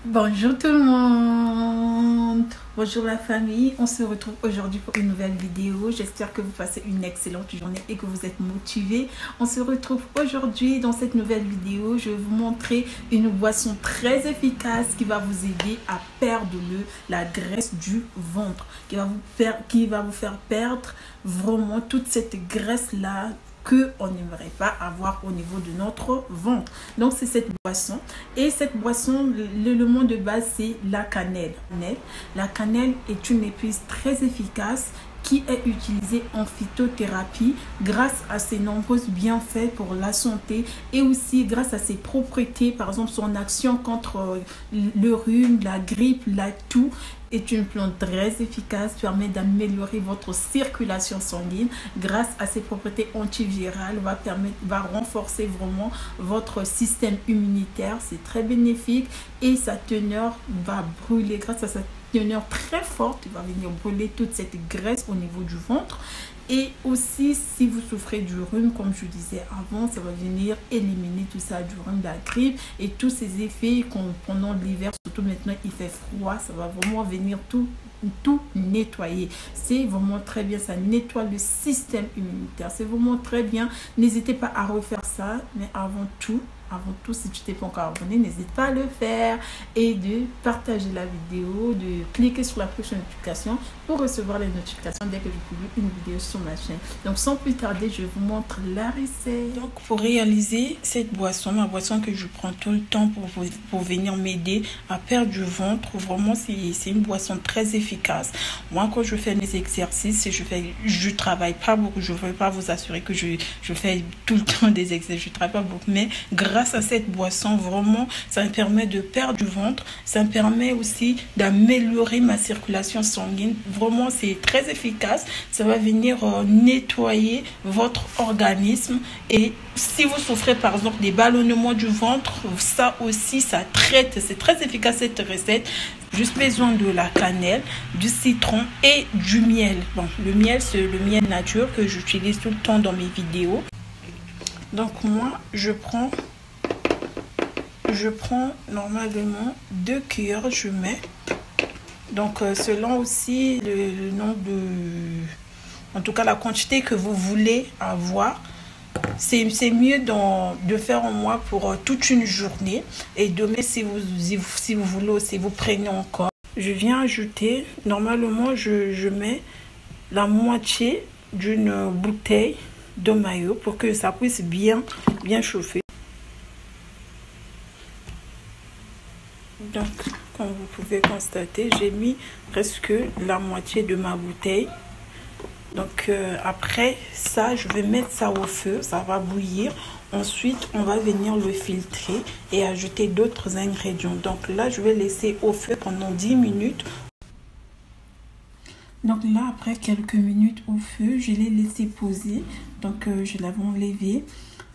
Bonjour tout le monde, bonjour la famille, on se retrouve aujourd'hui pour une nouvelle vidéo. J'espère que vous passez une excellente journée et que vous êtes motivés. On se retrouve aujourd'hui dans cette nouvelle vidéo. Je vais vous montrer une boisson très efficace qui va vous aider à perdre la graisse du ventre, qui va vous faire perdre vraiment toute cette graisse là qu'on n'aimerait pas avoir au niveau de notre ventre. Donc c'est cette boisson, et cette boisson, le mot de base c'est la cannelle. La cannelle est une épice très efficace qui est utilisée en phytothérapie grâce à ses nombreux bienfaits pour la santé et aussi grâce à ses propriétés, par exemple son action contre le rhume, la grippe, la toux. Est une plante très efficace, permet d'améliorer votre circulation sanguine grâce à ses propriétés antivirales, va renforcer vraiment votre système immunitaire. C'est très bénéfique et sa teneur va brûler grâce à sa teneur très forte. Il va venir brûler toute cette graisse au niveau du ventre. Et aussi, si vous souffrez du rhume, comme je disais avant, ça va venir éliminer tout ça, du rhume, de la grippe et tous ces effets pendant l'hiver, surtout maintenant il fait froid, ça va vraiment venir tout nettoyer. C'est vraiment très bien, ça nettoie le système immunitaire, c'est vraiment très bien. N'hésitez pas à refaire ça, mais avant tout, si tu t'es pas encore abonné, n'hésite pas à le faire et de partager la vidéo, de cliquer sur la cloche de notification pour recevoir les notifications dès que je publie une vidéo sur ma chaîne. Donc sans plus tarder, je vous montre la recette. Donc pour réaliser cette boisson, ma boisson que je prends tout le temps pour venir m'aider à perdre du ventre, vraiment c'est une boisson très efficace. Moi quand je fais mes exercices, je travaille pas beaucoup, je ne veux pas vous assurer que je fais tout le temps des exercices, je travaille pas beaucoup, mais grâce à cette boisson, vraiment, ça me permet de perdre du ventre. Ça me permet aussi d'améliorer ma circulation sanguine. Vraiment, c'est très efficace. Ça va venir nettoyer votre organisme. Et si vous souffrez, par exemple, des ballonnements du ventre, ça aussi, ça traite. C'est très efficace cette recette. Juste besoin de la cannelle, du citron et du miel. Bon, le miel, c'est le miel nature que j'utilise tout le temps dans mes vidéos. Donc, moi, je prends normalement 2 cuillères, je mets. Donc selon aussi le nombre en tout cas la quantité que vous voulez avoir, c'est mieux de faire en moins pour toute une journée. Et demain si vous voulez aussi, vous prenez encore. Je viens ajouter, normalement je mets la moitié d'une bouteille de maillot pour que ça puisse bien chauffer. Donc, comme vous pouvez constater, j'ai mis presque la moitié de ma bouteille. Donc, après ça, je vais mettre ça au feu. Ça va bouillir. Ensuite, on va venir le filtrer et ajouter d'autres ingrédients. Donc là, je vais laisser au feu pendant 10 minutes. Donc là, après quelques minutes au feu, je l'ai laissé poser. Donc, je l'avais enlevé.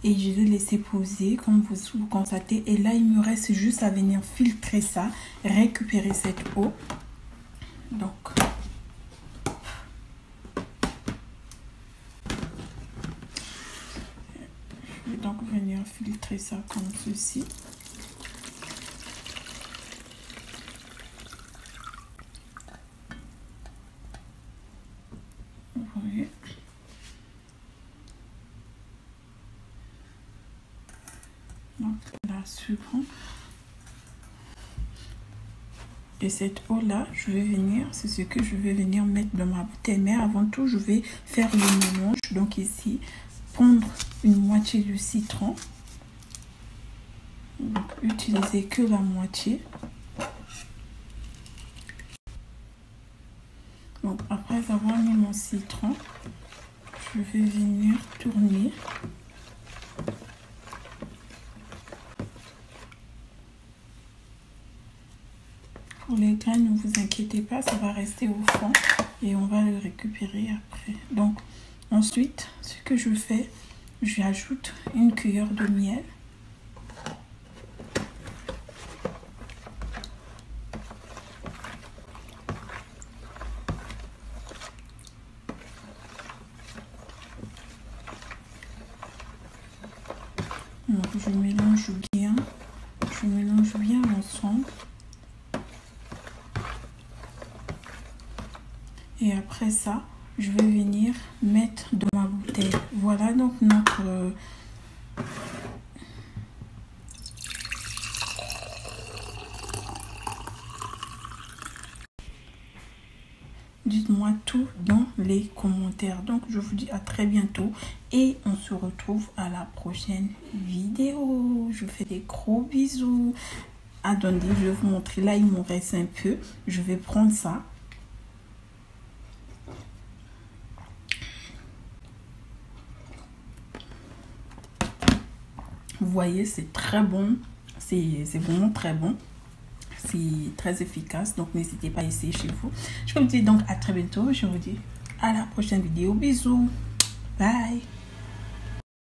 Et je l'ai laissé poser comme vous constatez. Et là, il me reste juste à venir filtrer ça, récupérer cette eau. Donc, je vais donc venir filtrer ça comme ceci. Vous voyez. Donc la sucre et cette eau là, c'est ce que je vais venir mettre dans ma bouteille. Mais avant tout, je vais faire le mélange. Donc ici, prendre une moitié du citron. Donc utiliser que la moitié. Donc après avoir mis mon citron, je vais venir tourner. Pour les graines, ne vous inquiétez pas, ça va rester au fond et on va le récupérer après. Donc ensuite, ce que je fais, j'ajoute une cuillère de miel. Donc je mélange bien l'ensemble. Et après ça, je vais venir mettre dans ma bouteille. Voilà donc notre... Dites-moi tout dans les commentaires. Donc, je vous dis à très bientôt et on se retrouve à la prochaine vidéo. Je vous fais des gros bisous. Attendez, je vais vous montrer. Là, il m'en reste un peu. Je vais prendre ça. Vous voyez, c'est très bon. C'est vraiment très bon. C'est très efficace. Donc, n'hésitez pas à essayer chez vous. Je vous dis donc à très bientôt. Je vous dis à la prochaine vidéo. Bisous. Bye.